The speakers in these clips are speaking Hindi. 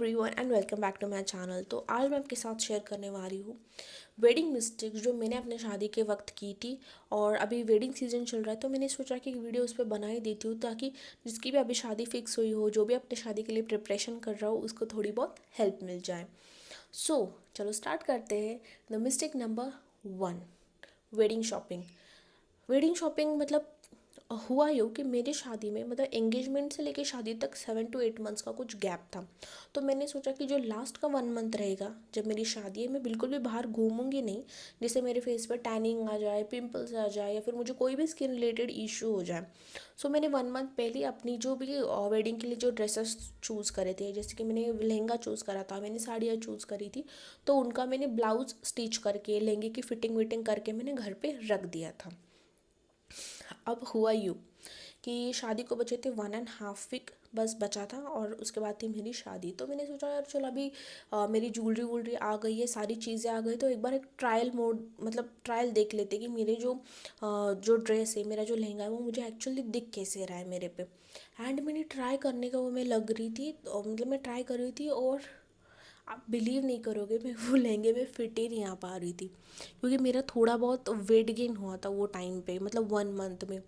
Everyone and welcome back to my channel. तो आज मैं आपके साथ शेयर करने वाली हूँ वेडिंग मिस्टेक्स जो मैंने अपने शादी के वक्त की थी। और अभी वेडिंग सीजन चल रहा है तो मैंने सोचा कि एक वीडियो उस पर बना ही देती हूँ ताकि जिसकी भी अभी शादी फिक्स हुई हो, जो भी अपने शादी के लिए प्रिपरेशन कर रहा हो, उसको थोड़ी बहुत हेल्प मिल जाए। सो चलो स्टार्ट करते हैं। The mistake number 1, wedding shopping. Wedding shopping मतलब हुआ यूँ कि मेरी शादी में मतलब एंगेजमेंट से लेके शादी तक 7 to 8 मंथ्स का कुछ गैप था। तो मैंने सोचा कि जो लास्ट का 1 मंथ रहेगा जब मेरी शादी है, मैं बिल्कुल भी बाहर घूमूंगी नहीं, जिससे मेरे फेस पर टैनिंग आ जाए, पिंपल्स आ जाए, या फिर मुझे कोई भी स्किन रिलेटेड इशू हो जाए। सो मैंने 1 मंथ पहले अपनी जो भी वेडिंग के लिए जो ड्रेसेस चूज़ करे थे, जैसे कि मैंने लहंगा चूज़ करा था, मैंने साड़ियाँ चूज़ करी थी, तो उनका मैंने ब्लाउज स्टिच करके लहंगे की फिटिंग विटिंग करके मैंने घर पे रख दिया था। अब हुआ यूँ कि शादी को बचे थे 1.5 वीक बस बचा था, और उसके बाद थी मेरी शादी। तो मैंने सोचा यार चलो अभी मेरी ज्वेलरी वूलरी आ गई है, सारी चीज़ें आ गई, तो एक बार एक ट्रायल मोड मतलब ट्रायल देख लेते कि मेरे जो ड्रेस है, मेरा जो लहंगा है, वो मुझे एक्चुअली दिख कैसे रहा है मेरे पे। एंड मैंने ट्राई करने का वो मैं लग रही थी, मतलब मैं ट्राई कर रही थी, और आप बिलीव नहीं करोगे, मैं वो लहंगे में फिट ही नहीं आ पा रही थी, क्योंकि मेरा थोड़ा बहुत वेट गेन हुआ था वो टाइम पे, मतलब 1 मंथ में।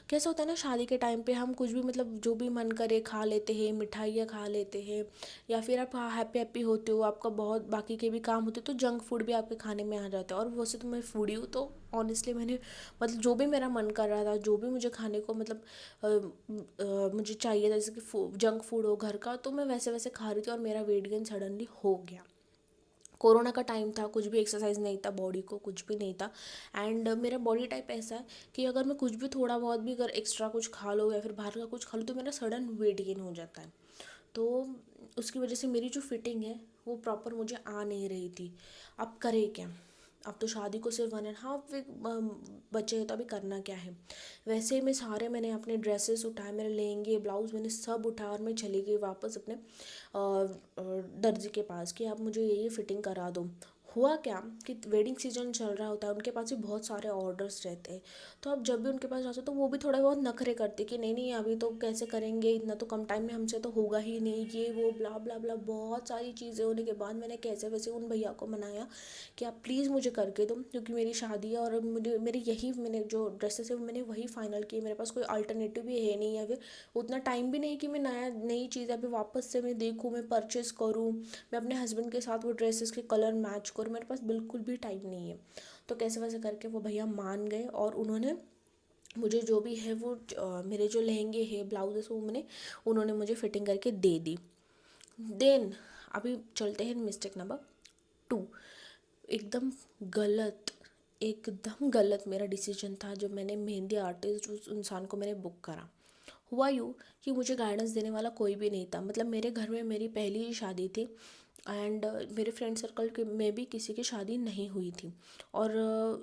कैसा होता है ना, शादी के टाइम पे हम कुछ भी मतलब जो भी मन करे खा लेते हैं, मिठाइयाँ खा लेते हैं, या फिर आप हैप्पी हैप्पी होते हो, आपका बहुत बाकी के भी काम होते हैं, तो जंक फूड भी आपके खाने में आ जाता है। और वैसे तो मैं फूडी हूँ, तो ऑनेस्टली मैंने मतलब जो भी मेरा मन कर रहा था, जो भी मुझे खाने को मतलब मुझे चाहिए था, जैसे कि जंक फूड हो घर का, तो मैं वैसे वैसे खा रही थी, और मेरा वेट गेन सडनली हो गया। कोरोना का टाइम था, कुछ भी एक्सरसाइज नहीं था, बॉडी को कुछ भी नहीं था। एंड मेरा बॉडी टाइप ऐसा है कि अगर मैं कुछ भी थोड़ा बहुत भी अगर एक्स्ट्रा कुछ खा लो या फिर बाहर का कुछ खा लो, तो मेरा सडन वेट गेन हो जाता है। तो उसकी वजह से मेरी जो फिटिंग है वो प्रॉपर मुझे आ नहीं रही थी। अब करे क्या? अब तो शादी को सिर्फ 1.5 वीक बचे हैं, तो अभी करना क्या है? वैसे ही मैंने अपने ड्रेसेस उठाए, मेरे लहंगे ब्लाउज मैंने सब उठाया, और मैं चली गई वापस अपने दर्जी के पास कि आप मुझे ये फिटिंग करा दो। हुआ क्या कि वेडिंग सीजन चल रहा होता है, उनके पास भी बहुत सारे ऑर्डर्स रहते हैं। तो अब जब भी उनके पास जाते तो वो भी थोड़ा बहुत नखरे करते कि नहीं नहीं अभी तो कैसे करेंगे, इतना तो कम टाइम में हमसे तो होगा ही नहीं, ये वो ब्ला ब्ला ब्ला बहुत सारी चीज़ें होने के बाद मैंने कैसे वैसे उन भैया को मनाया कि आप प्लीज़ मुझे करके दो, क्योंकि मेरी शादी है, और अब मुझे मेरी यही मैंने जो ड्रेसेस है मैंने वही फाइनल की, मेरे पास कोई अल्टरनेटिव भी है नहीं, या फिर उतना टाइम भी नहीं कि मैं नई चीज़ अभी वापस से मैं देखूँ, मैं परचेज़ करूँ, मैं अपने हस्बैंड के साथ वो ड्रेसेस के कलर मैच करूँ, मेरे पास बिल्कुल भी टाइम नहीं है। तो कैसे वैसे करके वो भैया मान गए, और उन्होंने मुझे जो भी है वो मेरे जो लहंगे हैं ब्लाउजेस वो उन्होंने मुझे फिटिंग करके दे दी। देन अभी चलते हैं मिस्टेक नंबर 2। एकदम गलत, एकदम गलत मेरा डिसीजन था जब मैंने मेहंदी आर्टिस्ट उस इंसान को मैंने बुक करा। हुआ यूँ कि मुझे गाइडेंस देने वाला कोई भी नहीं था, मतलब मेरे घर में मेरी पहली ही शादी थी, एंड मेरे फ्रेंड सर्कल के में भी किसी की शादी नहीं हुई थी, और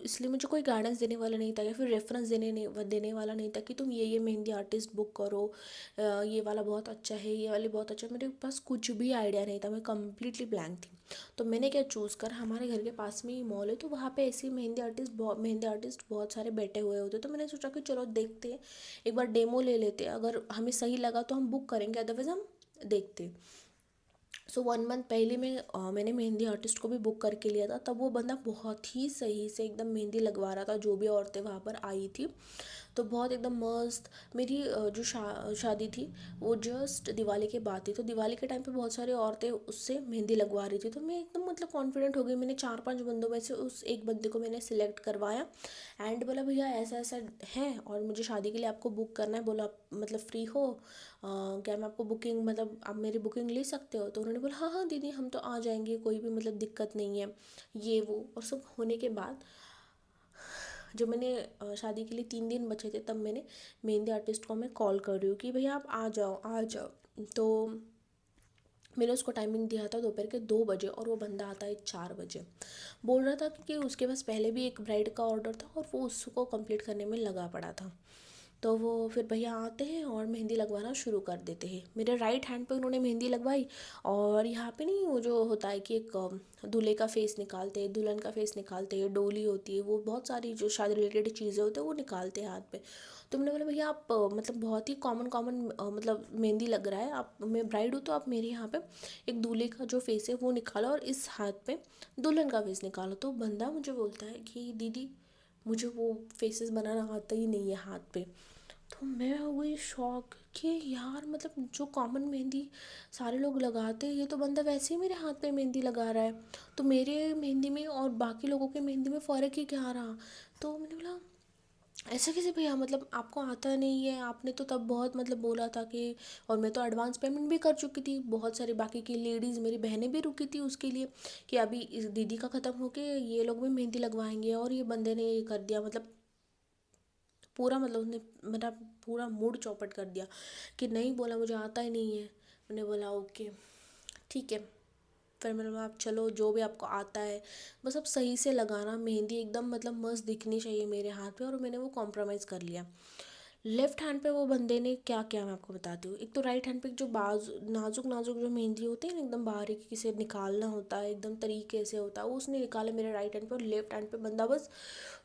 इसलिए मुझे कोई गाइडेंस देने वाला नहीं था, या फिर रेफरेंस देने वाला नहीं था कि तुम ये मेहंदी आर्टिस्ट बुक करो, ये वाला बहुत अच्छा है, ये वाली बहुत अच्छा है। मेरे पास कुछ भी आइडिया नहीं था, मैं कम्प्लीटली ब्लैंक थी। तो मैंने क्या चूज़ कर, हमारे घर के पास में ही मॉल है, तो वहाँ पे ऐसे मेहंदी आर्टिस्ट बहुत सारे बैठे हुए होते, तो मैंने सोचा कि चलो देखते हैं, एक बार डेमो ले लेते हैं, अगर हमें सही लगा तो हम बुक करेंगे, अदरवाइज़ हम देखते। सो 1 मंथ पहले मैंने मेहंदी आर्टिस्ट को भी बुक करके लिया था। तब वो बंदा बहुत ही सही से एकदम मेहंदी लगवा रहा था, जो भी औरतें वहाँ पर आई थी, तो बहुत एकदम मस्त। मेरी जो शादी थी वो जस्ट दिवाली के बाद थी, तो दिवाली के टाइम पे बहुत सारी औरतें उससे मेहंदी लगवा रही थी, तो मैं एकदम मतलब कॉन्फिडेंट हो गई। मैंने 4-5 बंदों में से उस एक बंदे को मैंने सिलेक्ट करवाया, एंड बोला भैया ऐसा ऐसा है, और मुझे शादी के लिए आपको बुक करना है। बोला आप मतलब फ्री हो, क्या मैं आपको बुकिंग मतलब आप मेरी बुकिंग ले सकते हो? तो उन्होंने बोला हाँ हाँ दीदी हम तो आ जाएंगे, कोई भी मतलब दिक्कत नहीं है, ये वो। और सब होने के बाद जब मैंने शादी के लिए 3 दिन बचे थे, तब मैंने मेहंदी आर्टिस्ट को मैं कॉल कर रही हूँ कि भैया आप आ जाओ आ जाओ। तो मैंने उसको टाइमिंग दिया था दोपहर के 2 बजे, और वो बंदा आता है 4 बजे। बोल रहा था कि उसके पास पहले भी एक ब्राइड का ऑर्डर था, और वो उसको कंप्लीट करने में लगा पड़ा था। तो वो फिर भैया आते हैं और मेहंदी लगवाना शुरू कर देते हैं। मेरे राइट हैंड पे उन्होंने मेहंदी लगवाई, और यहाँ पे नहीं वो जो होता है कि एक दूल्हे का फेस निकालते हैं, दुल्हन का फेस निकालते हैं, डोली होती है, वो बहुत सारी जो शादी रिलेटेड चीज़ें होती है वो निकालते हैं हाथ पे। तो मैंने बोला भैया आप मतलब बहुत ही कॉमन कॉमन मतलब मेहंदी लग रहा है, आप, मैं ब्राइड हूँ तो आप मेरे यहाँ पे एक दूल्हे का जो फेस है वो निकालो और इस हाथ पे दुल्हन का फेस निकालो। तो बंदा मुझे बोलता है कि दीदी मुझे वो फेसेस बनाना आता ही नहीं है हाथ पे। तो मैं हो गई शॉक कि यार मतलब जो कॉमन मेहंदी सारे लोग लगाते हैं, ये तो बंदा वैसे ही मेरे हाथ पे मेहंदी लगा रहा है, तो मेरे मेहंदी में और बाकी लोगों के मेहंदी में फ़र्क ही क्या रहा। तो मैंने बोला ऐसा कैसे भैया, मतलब आपको आता नहीं है, आपने तो तब बहुत मतलब बोला था कि, और मैं तो एडवांस पेमेंट भी कर चुकी थी, बहुत सारी बाकी की लेडीज़ मेरी बहनें भी रुकी थी उसके लिए कि अभी इस दीदी का ख़त्म होके ये लोग भी मेहंदी लगवाएंगे, और ये बंदे ने ये कर दिया, मतलब पूरा मतलब उसने मेरा पूरा मूड चौपट कर दिया कि नहीं, बोला मुझे आता ही नहीं है। मैंने बोला ओके ठीक है। फिर मैंने बोला आप चलो जो भी आपको आता है बस आप सही से लगाना, मेहंदी एकदम मतलब मस्त दिखनी चाहिए मेरे हाथ पे, और मैंने वो कॉम्प्रोमाइज़ कर लिया। लेफ्ट हैंड पे वो बंदे ने क्या किया मैं आपको बताती हूँ। एक तो राइट हैंड पे जो नाजुक नाजुक जो मेहंदी होती है ना, एकदम बारीकी से निकालना होता है, एकदम तरीके से होता है, वो उसने निकाला मेरे राइट हैंड पे, और लेफ्ट हैंड पे बंदा बस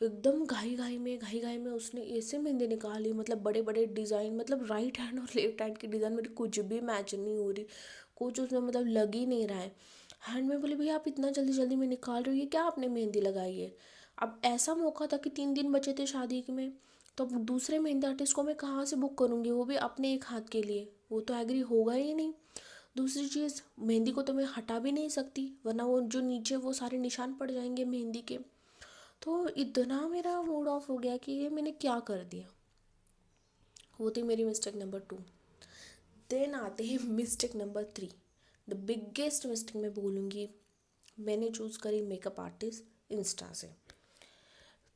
एकदम घाई घाई में उसने ऐसे मेहंदी निकाली, मतलब बड़े बड़े डिज़ाइन, मतलब राइट हैंड और लेफ्ट हैंड की डिज़ाइन मेरी कुछ भी मैच नहीं हो रही, कुछ उसमें मतलब लग ही नहीं रहा है। हैंड में बोली भैया आप इतना जल्दी जल्दी में निकाल रही हो, ये क्या आपने मेहंदी लगाई है। अब ऐसा मौका था कि 3 दिन बचे थे शादी में, तो अब दूसरे मेहंदी आर्टिस्ट को मैं कहाँ से बुक करूँगी, वो भी अपने एक हाथ के लिए, वो तो एग्री होगा ही नहीं। दूसरी चीज़, मेहंदी को तो मैं हटा भी नहीं सकती, वरना वो जो नीचे वो सारे निशान पड़ जाएंगे मेहंदी के। तो इतना मेरा मूड ऑफ हो गया कि ये मैंने क्या कर दिया। वो थी मेरी मिस्टेक नंबर 2। देन आते हैं mistake number 3, the biggest mistake मैं बोलूँगी। मैंने चूज़ करी मेकअप आर्टिस्ट इंस्टा से।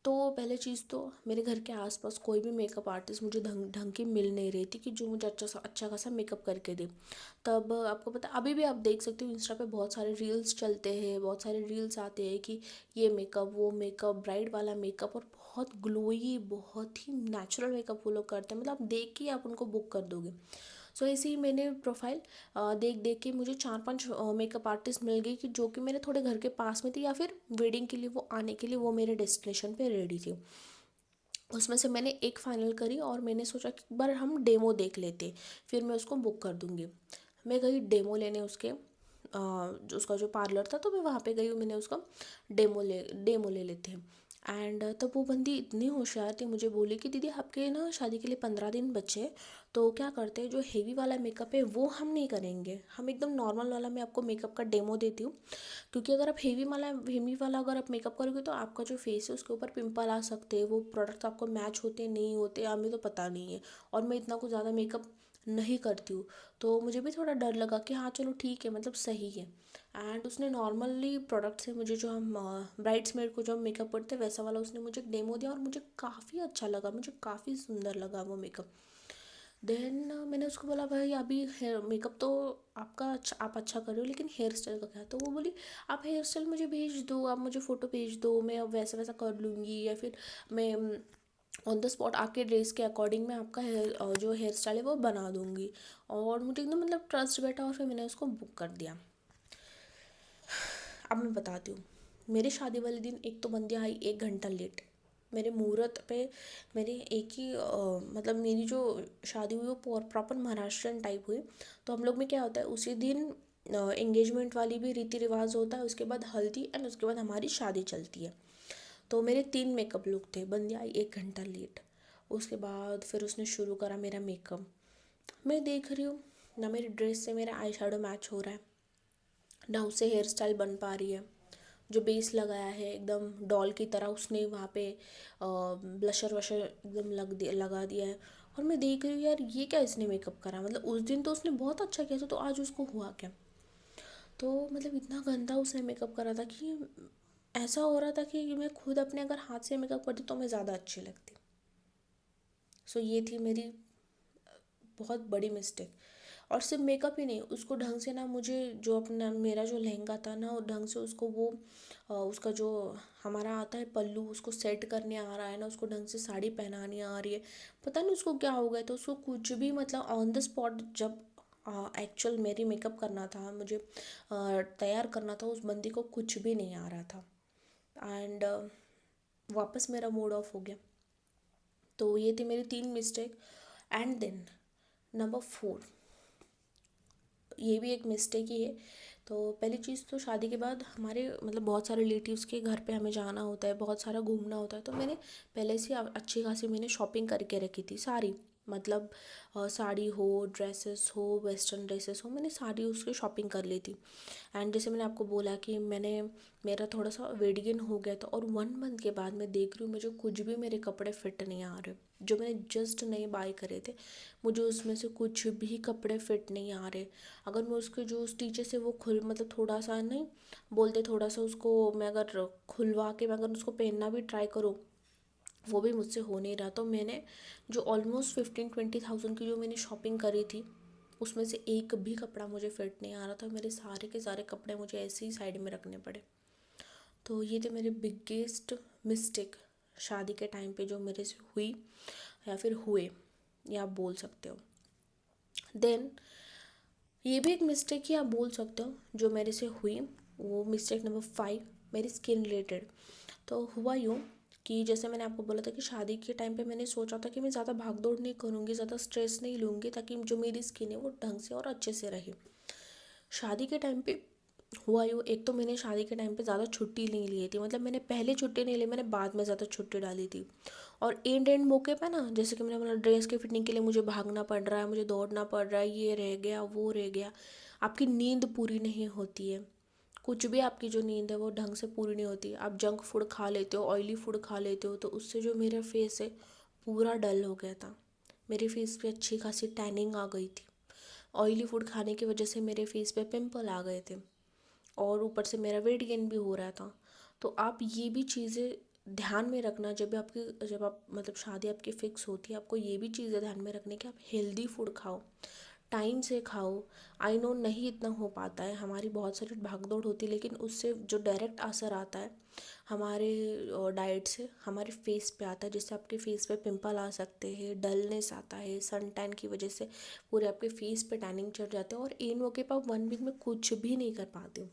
तो पहले चीज़ तो मेरे घर के आसपास कोई भी मेकअप आर्टिस्ट मुझे ढंग ढंग की मिल नहीं रही थी कि जो मुझे अच्छा खासा मेकअप करके दे। तब आपको पता, अभी भी आप देख सकते हो इंस्टा पे बहुत सारे रील्स चलते हैं, बहुत सारे रील्स आते हैं कि ये मेकअप वो मेकअप, ब्राइड वाला मेकअप, और बहुत ग्लोई, बहुत ही नेचुरल मेकअप वो लोग करते हैं, मतलब आप देख के आप उनको बुक कर दोगे। सो ऐसे ही मैंने प्रोफाइल देख देख के मुझे 4-5 मेकअप आर्टिस्ट मिल गई कि जो कि मेरे थोड़े घर के पास में थी, या फिर वेडिंग के लिए वो आने के लिए वो मेरे डेस्टिनेशन पे रेडी थी। उसमें से मैंने एक फ़ाइनल करी और मैंने सोचा कि एक बार हम डेमो देख लेते, फिर मैं उसको बुक कर दूँगी। मैं गई डेमो लेने उसके, जो उसका जो पार्लर था, तो मैं वहाँ पे गई, मैंने उसका डेमो ले लेते हैं। एंड तब वो बंदी इतनी होशियार थी, मुझे बोली कि दीदी आपके ना शादी के लिए 15 दिन बचे हैं, तो क्या करते हैं जो हेवी वाला मेकअप है वो हम नहीं करेंगे, हम एकदम नॉर्मल वाला मैं आपको मेकअप का डेमो देती हूँ, क्योंकि अगर आप हेवी वाला अगर आप मेकअप करोगे तो आपका जो फेस है उसके ऊपर पिंपल आ सकते हैं, वो प्रोडक्ट्स आपको मैच होते नहीं होते हमें तो पता नहीं है, और मैं इतना कुछ ज़्यादा मेकअप नहीं करती हूँ। तो मुझे भी थोड़ा डर लगा कि हाँ चलो ठीक है, मतलब सही है। एंड उसने नॉर्मली प्रोडक्ट से मुझे, जो हम ब्राइड्समेड को जो मेकअप करते हैं वैसा वाला उसने मुझे डेमो दिया, और मुझे काफ़ी अच्छा लगा, मुझे काफ़ी सुंदर लगा वो मेकअप। देन मैंने उसको बोला भाई अभी हेयर मेकअप तो आपका अच्छा, आप अच्छा कर रहे हो, लेकिन हेयर स्टाइल का क्या। तो वो बोली आप हेयर स्टाइल मुझे भेज दो, आप मुझे फ़ोटो भेज दो, मैं अब वैसा वैसा कर लूँगी, या फिर मैं ऑन द स्पॉट आके ड्रेस के अकॉर्डिंग मैं आपका जो हेयर स्टाइल है वो बना दूँगी। और मुझे एकदम मतलब ट्रस्ट बैठा, और फिर मैंने उसको बुक कर दिया। अब मैं बताती हूँ, मेरी शादी वाले दिन एक तो बंदी आई 1 घंटा लेट। मेरे मुहूर्त पे मेरे एक ही मतलब मेरी जो शादी हुई वो प्रॉपर महाराष्ट्रियन टाइप हुई। तो हम लोग में क्या होता है, उसी दिन एंगेजमेंट वाली भी रीति रिवाज होता है, उसके बाद हल्दी, एंड उसके बाद हमारी शादी चलती है। तो मेरे 3 मेकअप लुक थे, बंदी आई 1 घंटा लेट। उसके बाद फिर उसने शुरू करा मेरा मेकअप। मैं देख रही हूँ ना मेरी ड्रेस से मेरा आई शेडो मैच हो रहा है, ना उससे हेयर स्टाइल बन पा रही है। जो बेस लगाया है एकदम डॉल की तरह उसने वहाँ पे ब्लशर वशर एकदम लगा दिया है। और मैं देख रही हूँ यार ये क्या इसने मेकअप करा, मतलब उस दिन तो उसने बहुत अच्छा किया था, तो आज उसको हुआ क्या। तो मतलब इतना गंदा उसने मेकअप करा था कि ऐसा हो रहा था कि मैं खुद अपने अगर हाथ से मेकअप करती तो मैं ज़्यादा अच्छी लगती। सो ये थी मेरी बहुत बड़ी मिस्टेक। और सिर्फ मेकअप ही नहीं, उसको ढंग से ना, मुझे जो अपना मेरा जो लहंगा था ना, वो ढंग से उसको वो उसका जो हमारा आता है पल्लू, उसको सेट करने आ रहा है ना, उसको ढंग से साड़ी पहनानी आ रही है। पता नहीं उसको क्या हो गया, तो उसको कुछ भी मतलब ऑन द स्पॉट जब एक्चुअल मेरी मेकअप करना था, मुझे तैयार करना था, उस बंदी को कुछ भी नहीं आ रहा था। एंड वापस मेरा मूड ऑफ हो गया। तो ये थी मेरी 3 मिस्टेक। एंड देन नंबर 4, ये भी एक मिस्टेक ही है। तो पहली चीज़ तो शादी के बाद हमारे मतलब बहुत सारे रिलेटिव्स के घर पे हमें जाना होता है, बहुत सारा घूमना होता है, तो मैंने पहले से अच्छी खासी मैंने शॉपिंग करके रखी थी सारी। मतलब साड़ी हो, ड्रेसेस हो, वेस्टर्न ड्रेसेस हो, मैंने सारी उसकी शॉपिंग कर ली थी। एंड जैसे मैंने आपको बोला कि मेरा थोड़ा सा वेट गेन हो गया था, और 1 मंथ के बाद मैं देख रही हूँ मुझे कुछ भी मेरे कपड़े फिट नहीं आ रहे। जो मैंने जस्ट नए बाय करे थे, मुझे उसमें से कुछ भी कपड़े फिट नहीं आ रहे। अगर मैं उसके जो स्टिचेस से वो खुल मतलब थोड़ा सा नहीं बोलते, थोड़ा सा उसको मैं अगर खुलवा के मैं अगर उसको पहनना भी ट्राई करूँ, वो भी मुझसे हो नहीं रहा। तो मैंने जो ऑलमोस्ट 15-20 थाउजेंड की जो मैंने शॉपिंग करी थी, उसमें से एक भी कपड़ा मुझे फिट नहीं आ रहा था। मेरे सारे के सारे कपड़े मुझे ऐसे ही साइड में रखने पड़े। तो ये थे मेरे बिगेस्ट मिस्टेक शादी के टाइम पे जो मेरे से हुई, या फिर हुए, या आप बोल सकते हो। देन ये भी एक मिस्टेक ही आप बोल सकते हो जो मेरे से हुई। वो मिस्टेक नंबर 5, मेरी स्किन रिलेटेड। तो हुआ यूँ कि जैसे मैंने आपको बोला था कि शादी के टाइम पे मैंने सोचा था कि मैं ज़्यादा भाग दौड़ नहीं करूँगी, ज़्यादा स्ट्रेस नहीं लूँगी, ताकि जो मेरी स्किन है वो ढंग से और अच्छे से रहे। शादी के टाइम पे हुआ यूँ, एक तो मैंने शादी के टाइम पे ज़्यादा छुट्टी नहीं ली थी, मतलब मैंने पहले छुट्टी नहीं ली, मैंने बाद में ज़्यादा छुट्टी डाली थी। और एंड मौके पे ना, जैसे कि मैंने बोला ड्रेस की फिटिंग के लिए मुझे भागना पड़ रहा है, मुझे दौड़ना पड़ रहा है, ये रह गया वो रह गया। आपकी नींद पूरी नहीं होती है, कुछ भी आपकी जो नींद है वो ढंग से पूरी नहीं होती। आप जंक फूड खा लेते हो, ऑयली फूड खा लेते हो, तो उससे जो मेरा फेस है पूरा डल हो गया था। मेरे फेस पे अच्छी खासी टैनिंग आ गई थी। ऑयली फूड खाने की वजह से मेरे फेस पे पिंपल आ गए थे, और ऊपर से मेरा वेट गेन भी हो रहा था। तो आप ये भी चीज़ें ध्यान में रखना, जब आप मतलब शादी आपकी फ़िक्स होती है, आपको ये भी चीज़ें ध्यान में रखनी कि आप हेल्दी फूड खाओ, टाइम से खाओ। आई नो नहीं इतना हो पाता है, हमारी बहुत सारी भागदौड़ होती है, लेकिन उससे जो डायरेक्ट असर आता है हमारे डाइट से हमारे फेस पे आता है, जिससे आपके फेस पे पिंपल आ सकते हैं, डलनेस आता है, सन टैन की वजह से पूरे आपके फेस पे टैनिंग चढ़ जाते हैं, और इन मौके पर आप 1 वीक में कुछ भी नहीं कर पाते हो।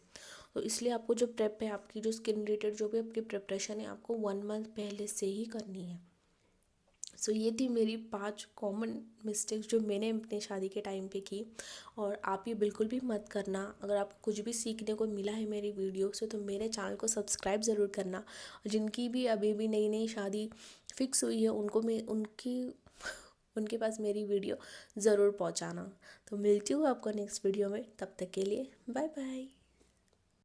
तो इसलिए आपको जो प्रेप है, आपकी जो स्किन रिलेटेड जो भी आपकी प्रिपरेशन है, आपको 1 मंथ पहले से ही करनी है। सो ये थी मेरी 5 कॉमन मिस्टेक्स जो मैंने अपनी शादी के टाइम पे की। और आप ये बिल्कुल भी मत करना। अगर आपको कुछ भी सीखने को मिला है मेरी वीडियो से, तो मेरे चैनल को सब्सक्राइब ज़रूर करना। और जिनकी भी अभी भी नई नई शादी फिक्स हुई है, उनको मैं उनके पास मेरी वीडियो ज़रूर पहुंचाना। तो मिलती हूँ आपको नेक्स्ट वीडियो में, तब तक के लिए बाय बाय।